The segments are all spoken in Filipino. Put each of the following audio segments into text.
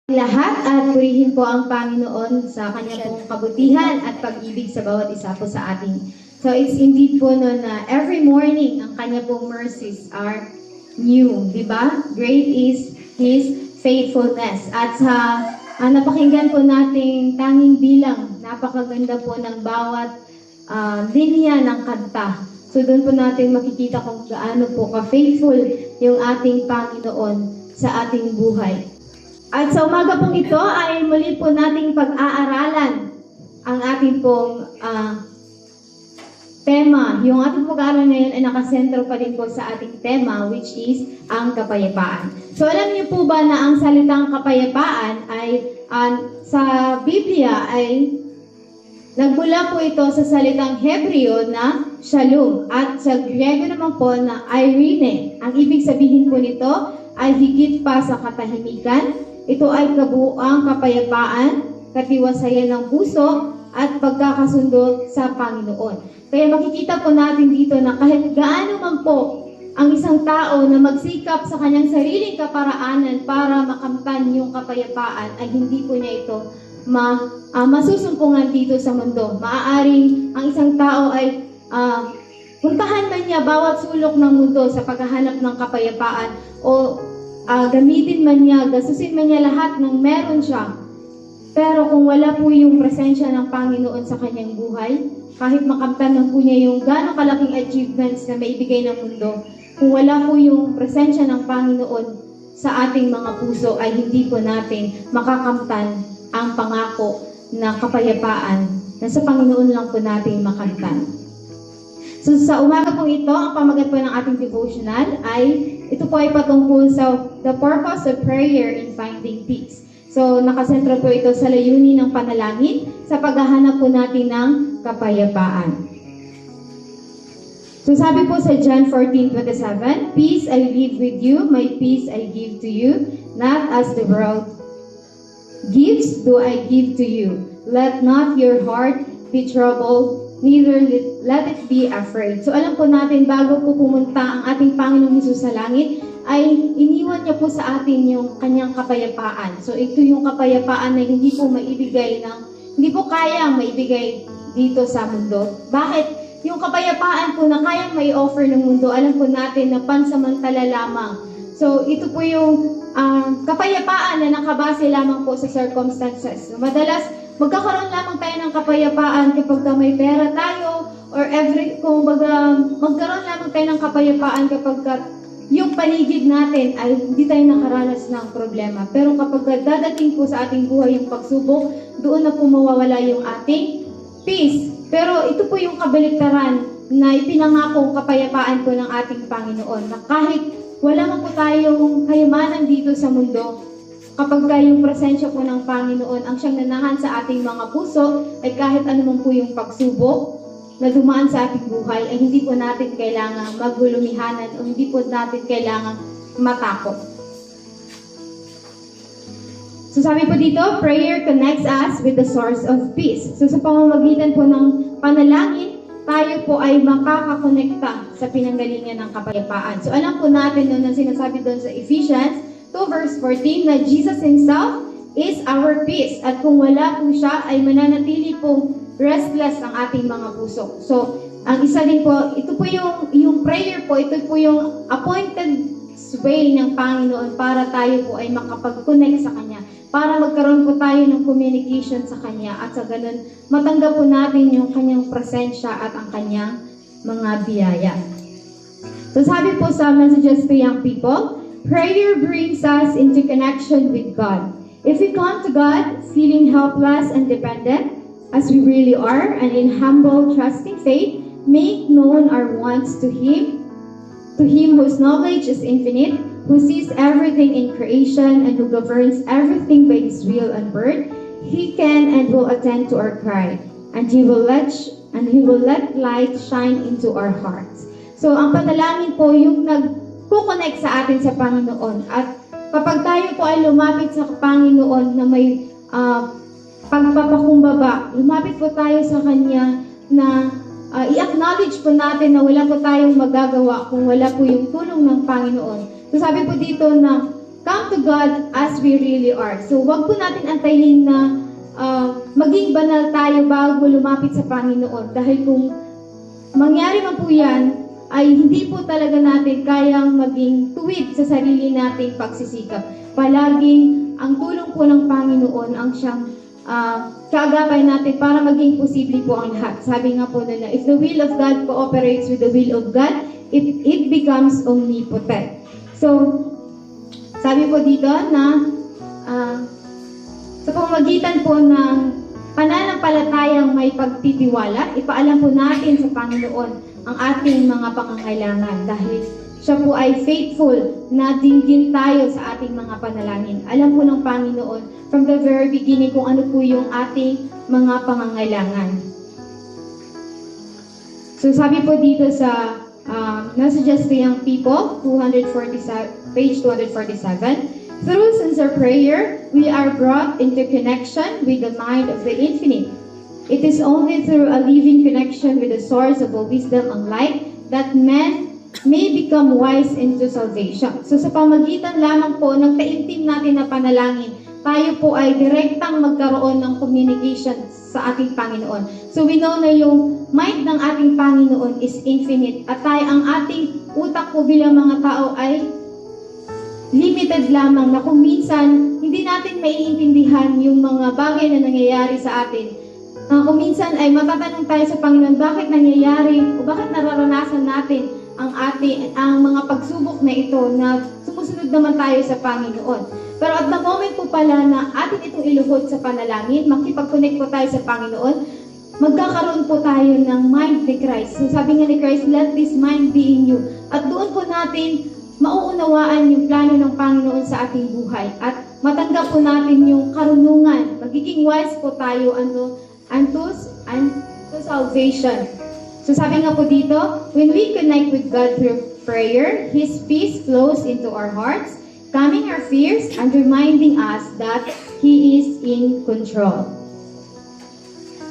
lahat at purihin po ang Panginoon sa kanya pong kabutihan at pag-ibig sa bawat isa po sa atin. So it's indeed po no na every morning ang kanya pong mercies are new, di ba? Great is His faithfulness. At sa napakinggan po nating tanging bilang, napakaganda po ng bawat linya ng kanta. So doon po natin makikita kung gaano po ka-faithful yung ating Panginoon sa ating buhay. At sa umaga pong ito ay muli po nating pag-aaralan ang ating pong tema. Yung ating pag-aaral ngayon ay nakasentro pa din po sa ating tema, which is ang kapayapaan. So alam niyo po ba na ang salitang kapayapaan ay sa Biblia ay nagmula po ito sa salitang Hebreo na shalom at sa Griego naman po na eirene. Ang ibig sabihin po nito ay higit pa sa katahimikan. Ito ay kabuuang kapayapaan, katiwasayan ng puso, at pagkakasundo sa Panginoon. Kaya makikita po natin dito na kahit gaano man po ang isang tao na magsikap sa kanyang sariling kaparaanan para makamtan yung kapayapaan, ay hindi po niya ito masusumpungan dito sa mundo. Maaaring ang isang tao ay puntahan man niya bawat sulok ng mundo sa paghahanap ng kapayapaan o gamitin man niya, gastusin man niya lahat ng meron siya. Pero kung wala po yung presensya ng Panginoon sa kanyang buhay, kahit makamtan man po niya yung gano'ng kalaking achievements na maibigay ng mundo, kung wala po yung presensya ng Panginoon sa ating mga puso, ay hindi po natin makakamtan ang pangako na kapayapaan na sa Panginoon lang po natin makamtan. So sa umaga po ito, ang pamagat po ng ating devotional ay ito po ay patungkol sa the purpose of prayer in finding peace. So nakasentro po ito sa layunin ng panalangin sa paghahanap po natin ng kapayapaan. So sabi po sa John 14:27, "Peace I leave with you, my peace I give to you, not as the world gives do I give to you. Let not your heart be troubled, neither let it be afraid." So alam po natin, bago po pumunta ang ating Panginoong Hesus sa langit, ay iniwan niya po sa atin yung kanyang kapayapaan. So ito yung kapayapaan na hindi po hindi po kaya maibigay dito sa mundo. Bakit? Yung kapayapaan po na kayang mai-offer ng mundo, alam po natin na pansamantala lamang. So ito po yung kapayapaan na nakabase lamang po sa circumstances. So, madalas magkakaroon lamang tayo ng kapayapaan kapag may pera tayo, or magkaroon lamang tayo ng kapayapaan kapag yung paligid natin ay hindi tayo nakaranas ng problema. Pero kapag dadating po sa ating buhay yung pagsubok, doon na po mawawala yung ating peace. Pero ito po yung kabaliktaran na ipinangakong kapayapaan po ng ating Panginoon, na kahit wala man po tayong kayamanan dito sa mundo, kapag yung presensya po ng Panginoon ang siyang nanahan sa ating mga puso, ay kahit anuman po yung pagsubok na dumaan sa ating buhay, ay hindi po natin kailangang magulumihanan o hindi po natin kailangang matakot. So sabi po dito, prayer connects us with the source of peace. So sa pamamagitan po ng panalangin, tayo po ay makakakonekta sa pinanggalingan ng kapayapaan. So alam po natin doon ang sinasabi doon sa Ephesians 2 verse 14 na Jesus Himself is our peace. At kung wala po siya, ay mananatili pong restless ang ating mga puso. So ang isa din po, ito po yung prayer po, ito po yung appointed way ng Panginoon para tayo po ay makapag-connect sa Kanya, para magkaroon po tayo ng communication sa Kanya, at sa ganun matanggap po natin yung Kanyang presensya at ang Kanyang mga biyaya. So sabi po sa Messages to Young People, prayer brings us into connection with God. If we come to God feeling helpless and dependent, as we really are, and in humble, trusting faith, make known our wants to Him whose knowledge is infinite, who sees everything in creation, and who governs everything by His will and word, He can and will attend to our cry, and He will let light shine into our hearts. So ang panalangin po yung nagko-connect sa atin sa Panginoon. At kapag tayo po ay lumapit sa Panginoon na may pagpapakumbaba, lumapit po tayo sa Kanya na i-acknowledge po natin na wala po tayong magagawa kung wala po yung tulong ng Panginoon. So sabi po dito na come to God as we really are. So wag po natin antayin na maging banal tayo bago lumapit sa Panginoon. Dahil kung mangyari man po yan, ay hindi po talaga natin kayang maging tuwid sa sarili nating pagsisikap. Palaging ang tulong po ng Panginoon ang siyang kaagapay natin para maging posible po ang lahat. Sabi nga po nila, if the will of God cooperates with the will of God, it becomes omnipotent. So, sabi po dito na sa pamamagitan po ng pananampalatayang may pagtitiwala, ipaalam po natin sa Panginoon ang ating mga pangangailangan dahil siya po ay faithful na dinggin tayo sa ating mga panalangin. Alam po ng Panginoon from the very beginning kung ano po yung ating mga pangangailangan. So sabi po dito sa Messages to Young People, page 247, through sincere prayer, we are brought into connection with the mind of the infinite. It is only through a living connection with the source of all wisdom and light that men may become wise into salvation. So sa pamagitan lamang po ng taimtim natin na panalangin, tayo po ay direktang magkaroon ng communication sa ating Panginoon. So we know na yung mind ng ating Panginoon is infinite at ang ating utak po bilang mga tao ay limited lamang na kung minsan hindi natin maiintindihan yung mga bagay na nangyayari sa atin. Kung minsan ay matatanong tayo sa Panginoon, bakit nangyayari o bakit nararanasan natin ang mga pagsubok na ito na sumusunod naman tayo sa Panginoon. Pero at the moment po pala na atin itong iluhod sa panalangin, makipag-connect po tayo sa Panginoon, magkakaroon po tayo ng mind ni Christ. So sabi nga ni Christ, let this mind be in you. At doon po natin mauunawaan yung plano ng Panginoon sa ating buhay. At matanggap po natin yung karunungan. Magiging wise po tayo unto salvation. So sabi nga po dito, when we connect with God through prayer, His peace flows into our hearts, calming our fears and reminding us that He is in control.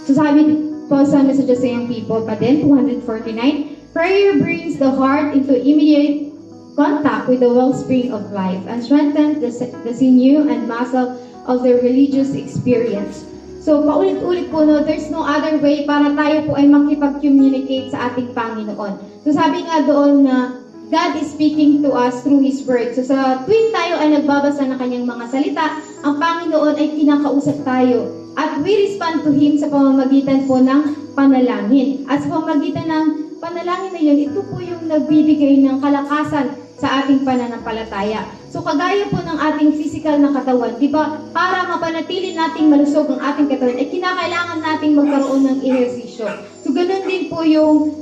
So sabi po sa Messages to Young People pa din, 249, prayer brings the heart into immediate contact with the wellspring of life and strengthens the sinew and muscle of the religious experience. So, paulit-ulit po, no, there's no other way para tayo po ay makipag-communicate sa ating Panginoon. So, sabi nga doon na God is speaking to us through His Word. So, sa tuwing tayo ay nagbabasa ng Kanyang mga salita, ang Panginoon ay kinakausap tayo. At we respond to Him sa pamamagitan po ng panalangin. At sa pamamagitan ng panalangin na yun, ito po yung nagbibigay ng kalakasan sa ating pananampalataya. So kagaya po ng ating physical na katawan, di ba, para mapanatili nating malusog ang ating katawan, ay kinakailangan nating magkaroon ng ehersisyo. So ganun din po yung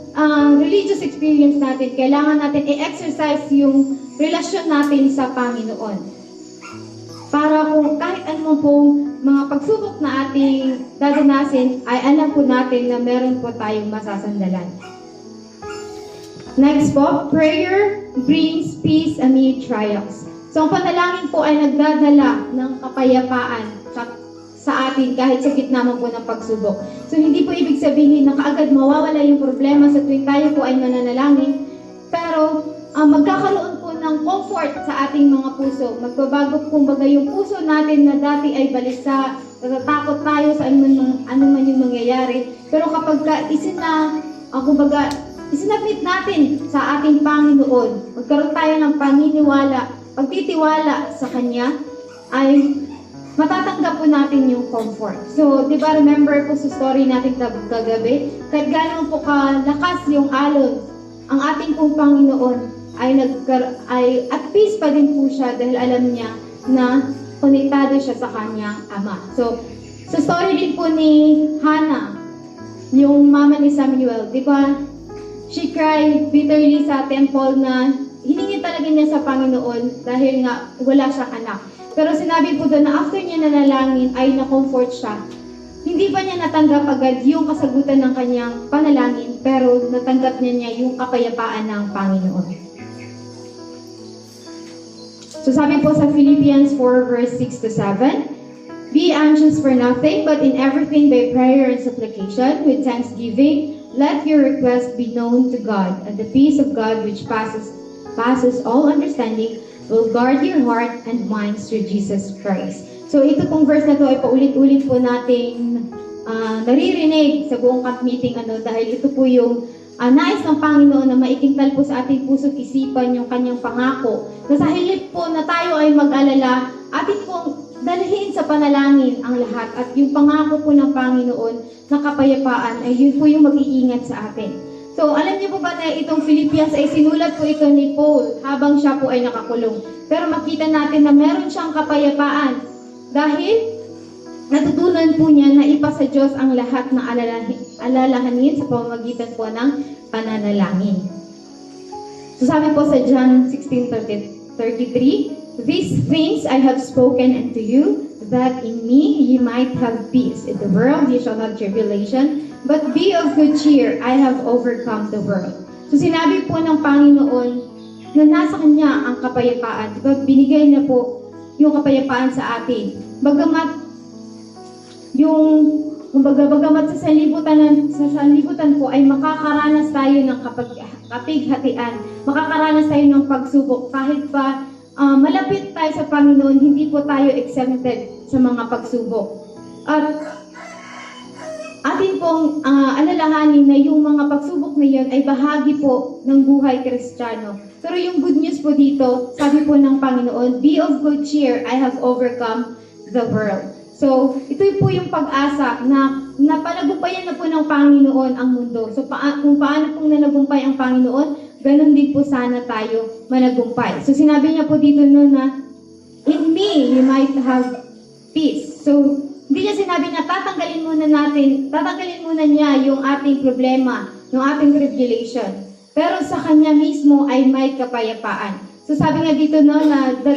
religious experience natin. Kailangan natin i-exercise yung relasyon natin sa Panginoon. Para kung kahit ano pong mga pagsubok na ating dadanasin, ay alam po natin na meron po tayong masasandalan. Next po, prayer brings peace amid trials. So, ang panalangin po ay nagdadala ng kapayapaan sa atin kahit sa gitna man po ng pagsubok. So, hindi po ibig sabihin na kaagad mawawala yung problema sa tuwing tayo po ay mananalangin. Pero, magkakaroon po ng comfort sa ating mga puso. Magbabago kumbaga yung puso natin na dati ay balisa, natatakot tayo sa ano man yung mangyayari. Pero kapag isinabit natin sa ating Panginoon, magkaroon tayo ng paniniwala, pagtitiwala sa Kanya, ay matatanggap po natin yung comfort. So, di ba, remember po sa story natin kagabi, kahit gano'n po kalakas yung alon, ang ating pong Panginoon ay at peace pa din po siya dahil alam niya na konektado siya sa kanyang Ama. So, sa story din po ni Hannah, yung mama ni Samuel, di ba, she cried bitterly sa temple na hiningi talaga niya sa Panginoon dahil nga wala siyang anak. Pero sinabi po doon na after niya nanalangin ay na-comfort siya. Hindi pa niya natanggap agad yung kasagutan ng kanyang panalangin, pero natanggap niya yung kapayapaan ng Panginoon. So sabi po sa Philippians 4 verse 6 to 7, be anxious for nothing, but in everything by prayer and supplication with thanksgiving, let your request be known to God, and the peace of God which passes all understanding will guard your heart and minds through Jesus Christ. So ito pong verse na to ay paulit-ulit po nating naririnig sa buong camp meeting dahil ito po yung nais ng Panginoon na maikintal po sa ating puso't isipan yung kanyang pangako. Na sa hilip po na tayo ay mag-alala, atin pong dalhin sa panalangin ang lahat at yung pangako po ng Panginoon na kapayapaan ay yun po yung mag-iingat sa atin. So, alam niyo po ba na itong Philippians ay sinulat po ito ni Paul habang siya po ay nakakulong. Pero makita natin na meron siyang kapayapaan dahil natutunan po niya na ipasa Diyos ang lahat ng alalahanin sa pamamagitan po ng pananalangin. So, sabi po sa John 16:33, "These things I have spoken unto you, that in me ye might have peace. In the world ye shall have tribulation, but be of good cheer, I have overcome the world." So sinabi po ng Panginoon na nasa Kanya ang kapayapaan. Diba? Binigay na po yung kapayapaan sa atin. Bagamat sa sanlibutan po ay makakaranas tayo ng kapighatian, makakaranas tayo ng pagsubok kahit pa malapit tayo sa Panginoon, hindi po tayo exempted sa mga pagsubok. At atin pong alalahanin na yung mga pagsubok na yun ay bahagi po ng buhay Kristiyano. Pero yung good news po dito, sabi po ng Panginoon, "Be of good cheer, I have overcome the world." So, ito po yung pag-asa na panagumpayan na po ng Panginoon ang mundo. So, kung paano pong nanagumpay ang Panginoon, ganun din po sana tayo managumpay. So, sinabi niya po dito na, "In me, you might have peace." So, hindi niya sinabi na tatanggalin muna niya yung ating problema, yung ating tribulation. Pero sa Kanya mismo ay may kapayapaan. So, sabi nga dito na the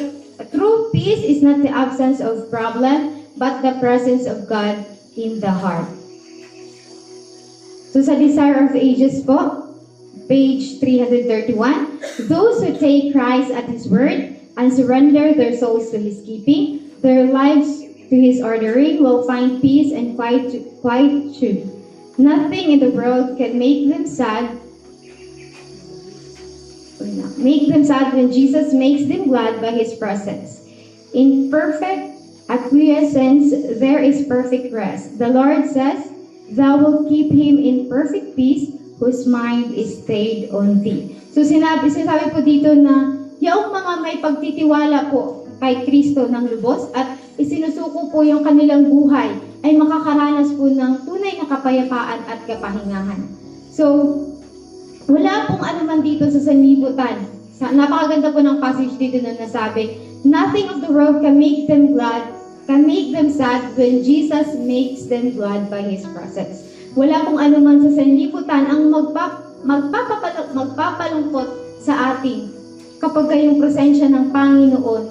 true peace is not the absence of problem, but the presence of God in the heart. So, sa Desire of Ages po, page 331, "Those who take Christ at His word and surrender their souls to His keeping, their lives to His ordering, will find peace and quietude. Nothing in the world can make them sad when Jesus makes them glad by His presence. In perfect acquiescence, there is perfect rest. The Lord says, Thou wilt keep him in perfect peace, whose mind is stayed on Thee." So sinabi po dito na yung mga may pagtitiwala po kay Kristo ng lubos at isinusuko po yung kanilang buhay ay makakaranas po ng tunay na kapayapaan at kapahingahan. So, wala pong anuman dito sa sanlibutan. Napakaganda po ng passage dito na nasabi, "Nothing of the world can make them sad when Jesus makes them glad by His presence." Wala pong anuman sa sanlibutan ang magpapalungkot sa atin kapag yung presensya ng Panginoon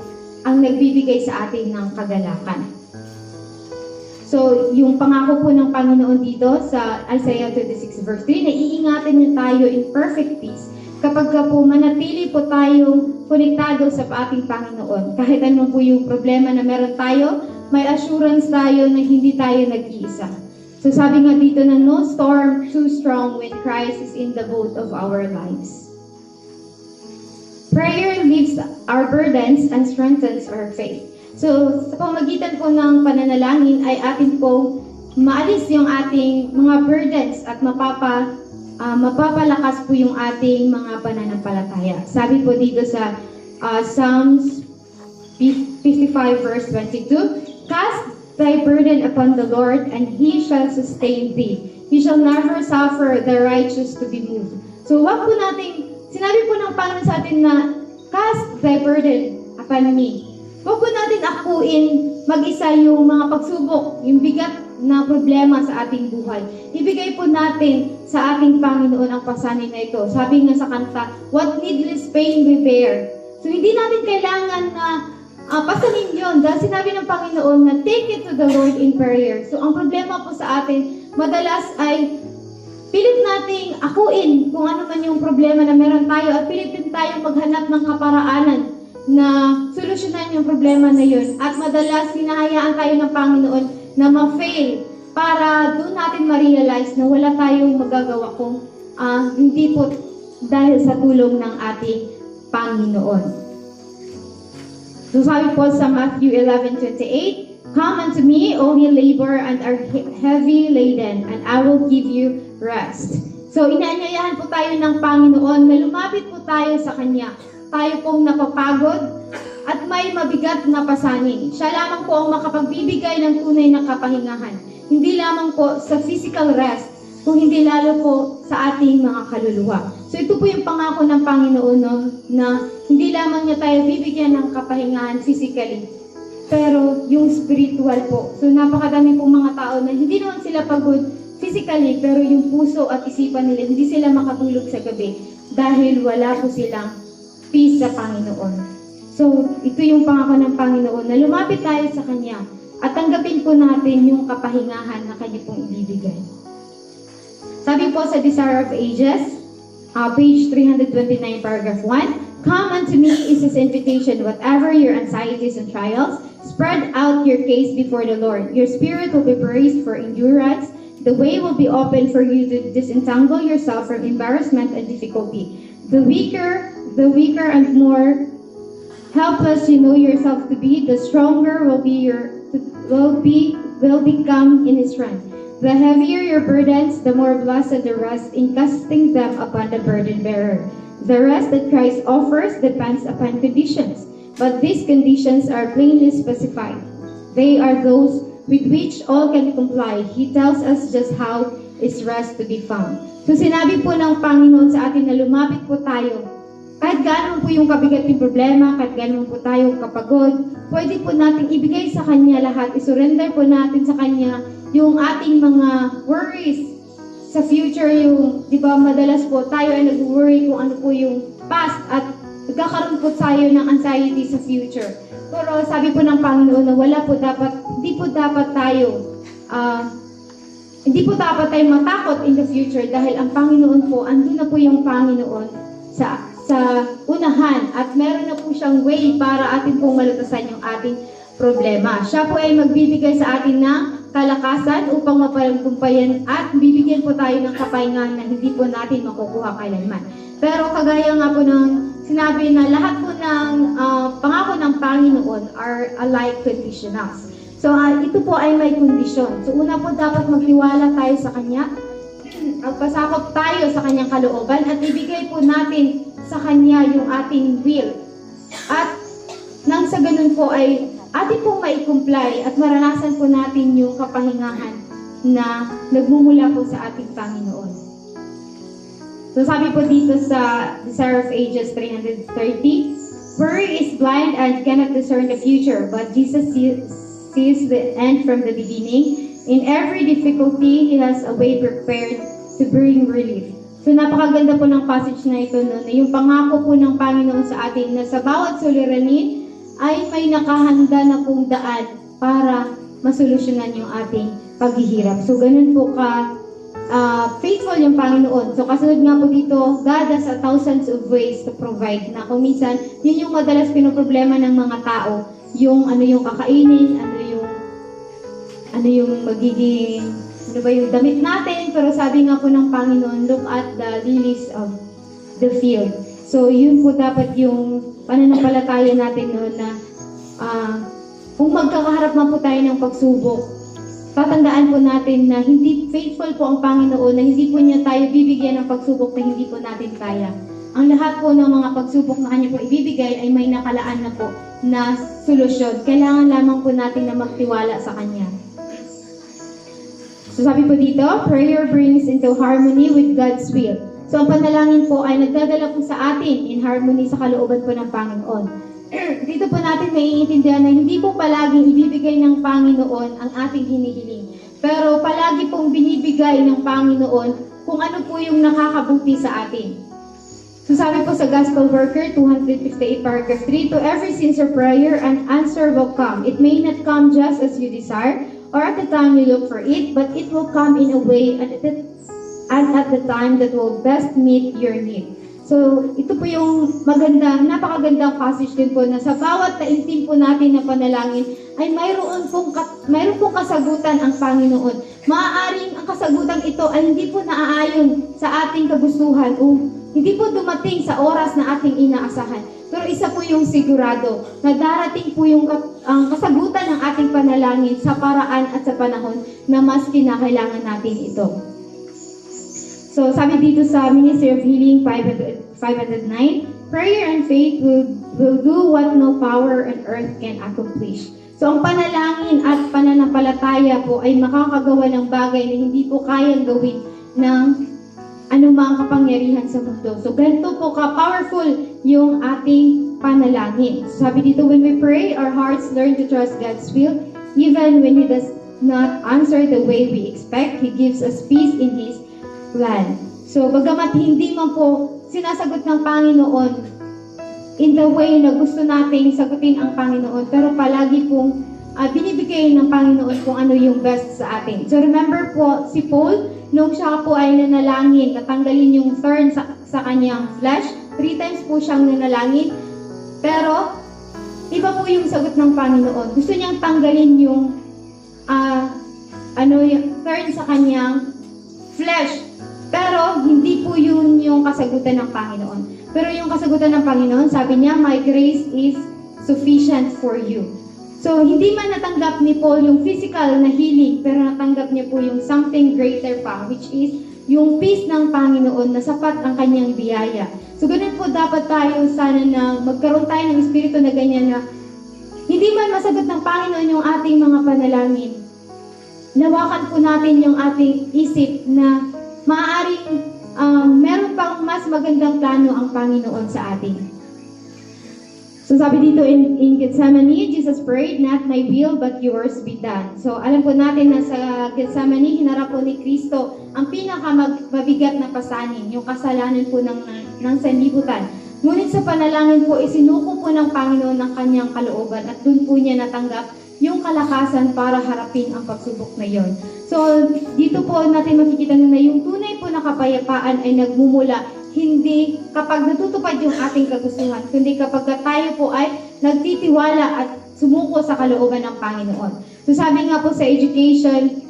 ang nagbibigay sa atin ng kagalakan. So, yung pangako po ng Panginoon dito sa Isaiah 26 verse 3, na iingatan niya tayo in perfect peace kapag po manatili po tayong konektado sa ating Panginoon. Kahit anong po yung problema na meron tayo, may assurance tayo na hindi tayo nag-iisa. So sabi nga dito na no storm too strong when Christ is in the boat of our lives. Prayer lifts our burdens and strengthens our faith. So sa pamagitan po ng pananalangin ay atin pong maalis yung ating mga burdens at mapapalakas po yung ating mga pananampalataya. Sabi po dito sa Psalms 55 verse 22, "Cast thy burden upon the Lord, and He shall sustain thee. He shall never suffer the righteous to be moved." So wag po natin, sinabi po ng Panginoon sa atin na, "Cast thy burden upon me." Wag po natin akuin mag-isa yung mga pagsubok, yung bigat na problema sa ating buhay. Ibigay po natin sa ating Panginoon ang pasanin na ito. Sabi nga sa kanta, "What needless pain we bear." So hindi natin kailangan na pasanin yun. Dahil sinabi ng Panginoon na take it to the Lord in prayer. So ang problema po sa atin, madalas ay pilit nating akuin kung ano man yung problema na meron tayo at pilit din tayong maghanap ng kaparaanan na solusyonan yung problema na yun. At madalas hinahayaan tayo ng Panginoon na ma-fail para doon natin ma-realize na wala tayong magagawa kung hindi po dahil sa tulong ng ating Panginoon. So sabi po sa Matthew 11:28, "Come unto me, all ye labor and are heavy laden, and I will give you rest." So inaanyayahan po tayo ng Panginoon na lumapit po tayo sa Kanya. Tayo pong napapagod at may mabigat na pasanin. Siya lamang po ang makapagbibigay ng tunay na kapahingahan. Hindi lamang po sa physical rest, kung hindi lalo po sa ating mga kaluluwa. So ito po yung pangako ng Panginoon na hindi lamang niya tayo bibigyan ng kapahingahan physically, pero yung spiritual po. So napakadami pong mga tao na hindi naman sila pagod physically, pero yung puso at isipan nila, hindi sila makatulog sa gabi dahil wala po silang peace sa Panginoon. So ito yung pangako ng Panginoon na lumapit tayo sa Kanya at tanggapin po natin yung kapahingahan na Kanya pong ibibigay. Sabi po sa Desire of Ages, page 329, paragraph 1, "Come unto me" is His invitation. Whatever your anxieties and trials, spread out your case before the Lord. Your spirit will be braced for endurance. The way will be open for you to disentangle yourself from embarrassment and difficulty. The weaker and more helpless you know yourself to be, the stronger will become in His strength. The heavier your burdens, the more blessed the rest in casting them upon the burden bearer. The rest that Christ offers depends upon conditions, but these conditions are plainly specified. They are those with which all can comply. He tells us just how is rest to be found. So sinabi po ng Panginoon sa atin na lumapit po tayo. Kahit gaano po yung kabigat yung problema, kahit gaano po tayo kapagod, pwede po natin ibigay sa Kanya lahat. I-surrender po natin sa Kanya yung ating mga worries sa future. Yung, di ba, madalas po tayo ay nag-worry kung ano po yung past at nagkakaroon po tayo ng anxiety sa future. Pero sabi po ng Panginoon na hindi po dapat tayo matakot in the future dahil ang Panginoon po, andun na po yung Panginoon sa unahan at meron na po siyang way para atin pong malutasan yung ating problema. Siya po ay magbibigay sa atin ng kalakasan upang mapagtagumpayan at bibigyan po tayo ng kapahingahan na hindi po natin makukuha kailanman. Pero kagaya nga po ng sinabi na lahat po ng pangako ng Panginoon are alike conditionals. So ito po ay may kondisyon. So una po dapat magtiwala tayo sa Kanya, magpasakop tayo sa Kanyang kalooban at ibigay po natin sa Kanya yung ating will. At nang sa ganun po ay atin pong mai-comply at maranasan po natin yung kapahingahan na nagmumula po sa ating Panginoon. So sabi po dito sa Desire of Ages 330, "Worry is blind and cannot discern the future, but Jesus sees the end from the beginning. In every difficulty, He has a way prepared to bring relief." So napakaganda po ng passage na ito, no? Na yung pangako po ng Panginoon sa atin na sa bawat suliranin ay may nakahanda na pong daan para masolusyonan yung ating paghihirap. So ganun po faithful yung Panginoon. So kasunod nga po dito, God has a thousands of ways to provide. Na kung minsan, yun yung madalas pinoproblema ng mga tao. Yung ano yung kakainin, ano yung magiging, ano ba yung damit natin. Pero sabi nga po ng Panginoon, look at the lilies of the field. So yun po dapat yung pananampalataya natin noon na kung magkakaharap man po tayo ng pagsubok, tatandaan po natin na hindi faithful po ang Panginoon, na hindi po niya tayo bibigyan ng pagsubok na hindi po natin kaya. Ang lahat po ng mga pagsubok na kanya po ibibigay ay may nakalaan na po na solusyon. Kailangan lamang po natin na magtiwala sa Kanya. So sabi po dito, prayer brings into harmony with God's will. So ang panalangin po ay nagdadala po sa atin in harmony sa kalooban po ng Panginoon. Dito po natin maiintindihan na hindi po palaging ibibigay ng Panginoon ang ating hinihiling. Pero palagi pong binibigay ng Panginoon kung ano po yung nakakabuti sa atin. So sabi po sa Gospel Worker 258 paragraph 3, "To every sincere prayer an answer will come. It may not come just as you desire or at the time you look for it, but it will come in a way and at the time that will best meet your need." So, ito po yung napakagandang passage din po na sa bawat taimtim po natin na panalangin ay mayroon pong kasagutan ang Panginoon. Maaaring ang kasagutan ito ay hindi po naaayon sa ating kagustuhan o hindi po dumating sa oras na ating inaasahan. Pero isa po yung sigurado na darating po yung ang kasagutan ng ating panalangin sa paraan at sa panahon na mas kinakailangan natin ito. So sabi dito sa Ministry of Healing 509, prayer and faith will do what no power on earth can accomplish. So ang panalangin at pananampalataya po ay makakagawa ng bagay na hindi po kayang gawin ng anumang kapangyarihan sa mundo. So ganito po ka-powerful yung ating panalangin. So, sabi dito, when we pray, our hearts learn to trust God's will. Even when He does not answer the way we expect, He gives us peace in His plan. So bagamat hindi man po sinasagot ng Panginoon in the way na gusto nating sagutin ang Panginoon, pero palagi pong binibigay ng Panginoon kung ano yung best sa atin. So remember po, si Paul, nung siya po ay nanalangin, natanggalin yung thorn sa kanyang flesh, 3 times po siyang nanalangin, pero iba po yung sagot ng Panginoon. Gusto niyang tanggalin yung yung thorn sa kanyang flesh, pero hindi po yun yung kasagutan ng Panginoon. Pero yung kasagutan ng Panginoon, sabi niya, my grace is sufficient for you. So, hindi man natanggap ni Paul yung physical na healing, pero natanggap niya po yung something greater pa, which is yung peace ng Panginoon na sapat ang kanyang biyaya. So, ganun po dapat tayo sana na magkaroon tayo ng espiritu na ganyan na hindi man masagot ng Panginoon yung ating mga panalangin. Lawakan po natin yung ating isip na maaaring meron pang mas magandang plano ang Panginoon sa atin. So sabi dito in Gethsemane, Jesus prayed, not my will but yours be done. So alam po natin na sa Gethsemane, hinarap po ni Kristo ang pinakamabigat na pasanin, yung kasalanan po ng sanlibutan. Ngunit sa panalangin po, isinuko po ng Panginoon ng kanyang kalooban at doon po niya natanggap yung kalakasan para harapin ang pagsubok na yon. So, dito po natin makikita na yung tunay po na kapayapaan ay nagmumula hindi kapag natutupad yung ating kagustuhan, kundi kapag tayo po ay nagtitiwala at sumuko sa kalooban ng Panginoon. So, sabi nga po sa Education,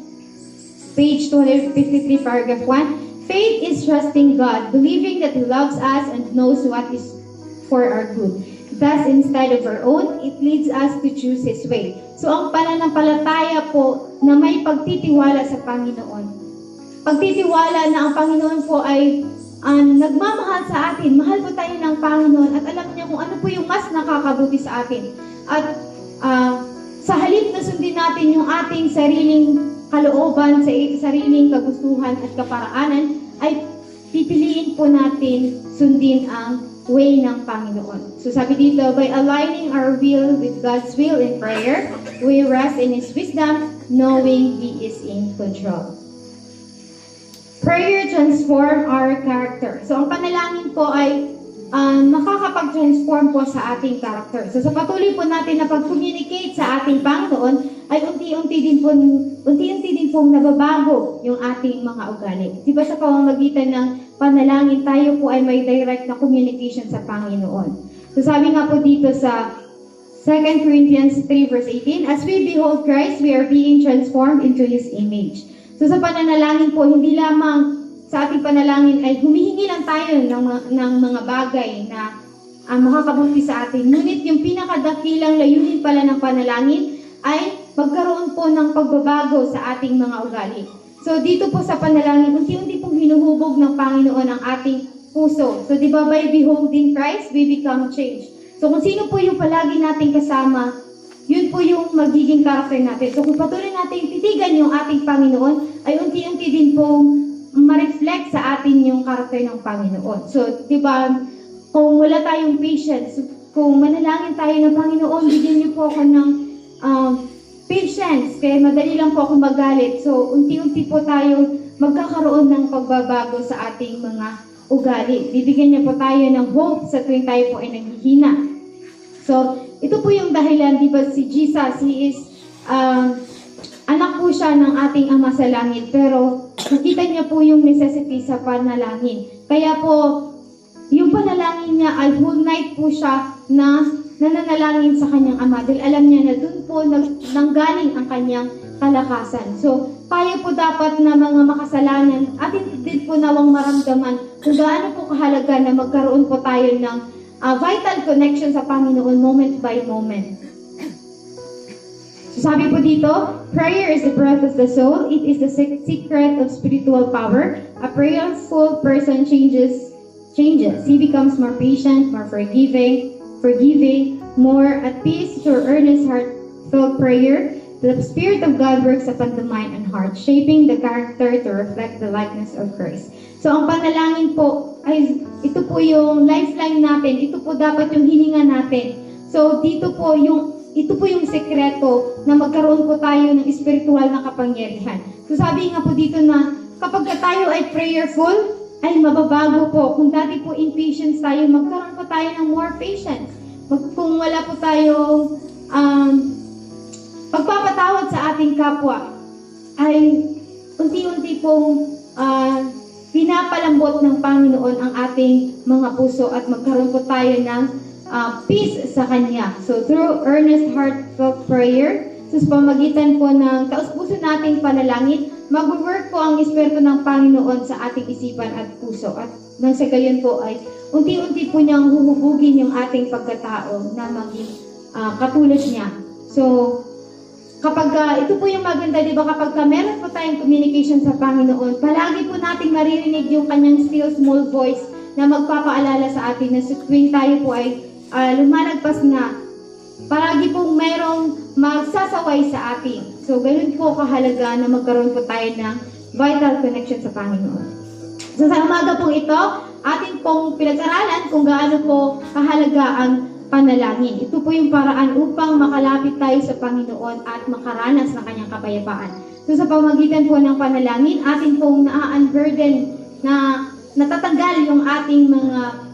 page 253, paragraph 1, faith is trusting God, believing that He loves us and knows what is for our good. Thus, instead of our own, it leads us to choose His way. So, ang pananampalataya po na may pagtitiwala sa Panginoon. Pagtitiwala na ang Panginoon po ay nagmamahal sa atin. Mahal po tayo ng Panginoon at alam niya kung ano po yung mas nakakabuti sa atin. At sa halip na sundin natin yung ating sariling kalooban, sa sariling kagustuhan at kaparaanan, ay pipiliin po natin sundin ang way ng Panginoon. So sabi dito, by aligning our will with God's will in prayer, we rest in His wisdom, knowing He is in control. Prayer transform our character. So ang panalangin po ay makakapag-transform po sa ating character. So sa patuloy po natin na pag-communicate sa ating Panginoon, ay unti-unti din pong nababago yung ating mga ugali. Diba sa pamamagitan ng panalangin, tayo po ay may direct na communication sa Panginoon. So sabi nga po dito sa 2 Corinthians 3 verse 18, as we behold Christ, we are being transformed into His image. So sa pananalangin po, hindi lamang sa ating panalangin ay humihingi lang tayo ng mga bagay na makakabuti sa atin. Ngunit yung pinakadakilang layunin pala ng panalangin ay magkaroon po ng pagbabago sa ating mga ugali. So dito po sa panalangin, unti-unti pong hinuhubog ng Panginoon ang ating puso. So di ba by beholding Christ, we become changed. So kung sino po yung palagi nating kasama, yun po yung magiging karakter natin. So kung patuloy natin titigan yung ating Panginoon, ay unti-unti din pong ma-reflect sa atin yung karakter ng Panginoon. So di ba, kung wala tayong patience, kung manalangin tayo ng Panginoon, bigyan niyo po ako ng patience, kaya madali lang po ako magalit. So, unti-unti po tayo magkakaroon ng pagbabago sa ating mga ugali. Bibigyan niya po tayo ng hope sa tuwing tayo po ay naghihina. So, ito po yung dahilan, di ba si Jesus, He is, anak po siya ng ating Ama sa langit, pero nakita niya po yung necessity sa panalangin. Kaya po, yung panalangin niya ay whole night po siya na nananalangin sa kanyang ama dahil alam niya na doon po nanggaling ang kanyang kalakasan. So, tayo po dapat na mga makasalanan, atin din po nawang maramdaman kung gaano po kahalaga na magkaroon po tayo ng vital connection sa Panginoon moment by moment. So, sabi po dito, prayer is the breath of the soul. It is the secret of spiritual power. A prayerful person changes. He becomes more patient, more forgiving, more at peace through earnest, heartfelt prayer. The Spirit of God works upon the mind and heart, shaping the character to reflect the likeness of Christ. So, ang panalangin po, ay ito po yung lifeline natin. Ito po dapat yung hininga natin. So, ito po yung sekreto na magkaroon po tayo ng spiritual na kapangyarihan. So, sabi nga po dito na kapag tayo ay prayerful, ay mababago po. Kung dati po impatience tayo, magkaroon po tayo ng more patience. Kung wala po tayong pagpapatawad sa ating kapwa, ay unti-unti pong pinapalambot ng Panginoon ang ating mga puso at magkaroon po tayo ng peace sa Kanya. So, through earnest, heartfelt prayer, sa pamagitan po ng taos-puso nating panalangin, mag-work po ang Espiritu ng Panginoon sa ating isipan at puso. At nang sa gayon po ay unti-unti po niyang huhubugin yung ating pagkatao na maging katulad niya. So, kapag ito po yung maganda, di ba, kapag meron po tayong communication sa Panginoon, palagi po nating maririnig yung kanyang still small voice na magpapaalala sa atin na tuwing tayo po ay lumalagpas na, palagi pong mayroong magsasaway sa atin. So, ganun po kahalaga na magkaroon po tayo ng vital connection sa Panginoon. So, sa umaga pong ito, atin pong pinag-aralan kung gaano po kahalaga ang panalangin. Ito po yung paraan upang makalapit tayo sa Panginoon at makaranas ng kanyang kapayapaan. So, sa pamagitan po ng panalangin, atin pong na-unburden na natatanggal yung ating mga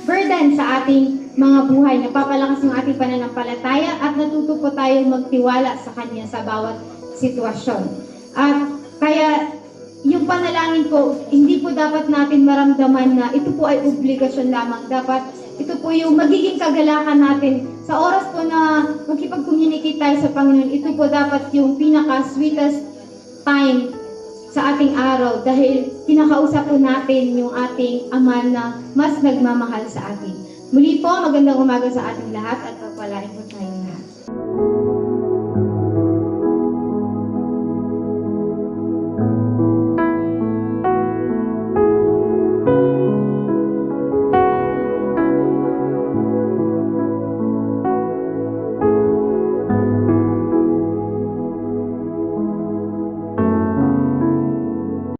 burden sa ating mga buhay, napapalakas ng ating pananampalataya at natuto po tayong magtiwala sa Kanya sa bawat sitwasyon. At kaya yung panalangin po, hindi po dapat natin maramdaman na ito po ay obligasyon lamang. Dapat ito po yung magiging kagalakan natin. Sa oras po na magkipag-communicate tayo sa Panginoon, ito po dapat yung pinaka-sweetest time sa ating araw dahil kinakausap po natin yung ating Ama na mas nagmamahal sa atin. Muli po, magandang umaga sa ating lahat at pagpalain po tayong lahat.